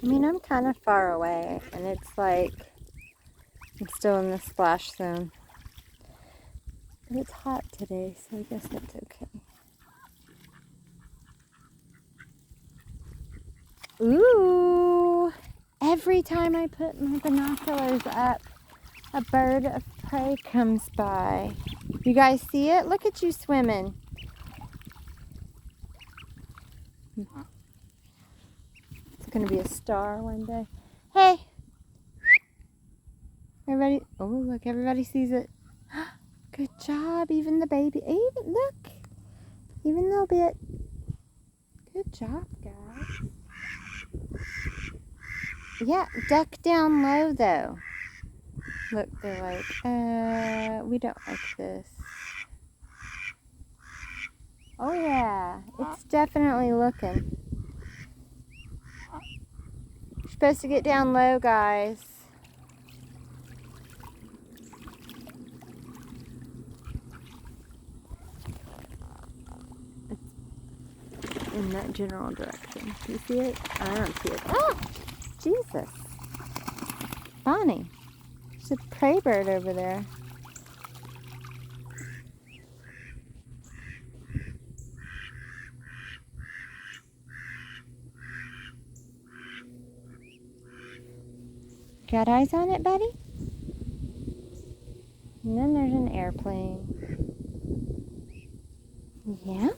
I mean, I'm kind of far away, and it's like I'm still in the splash zone. But it's hot today, so I guess that's okay. Ooh! Every time I put my binoculars up, a bird of prey comes by. You guys see it? Look at you swimming. It's going to be a star one day. Hey! Everybody, oh look, everybody sees it. Good job, even the baby. Even, look, even a little bit. Good job, guys. Yeah, duck down low though. Look, they're like, we don't like this. Oh yeah, it's definitely looking. You're supposed to get down low, guys. It's in that general direction. Do you see it? I don't see it. Oh, Jesus. Bonnie, there's a prey bird over there. Got eyes on it, buddy? And then there's an airplane. Yeah.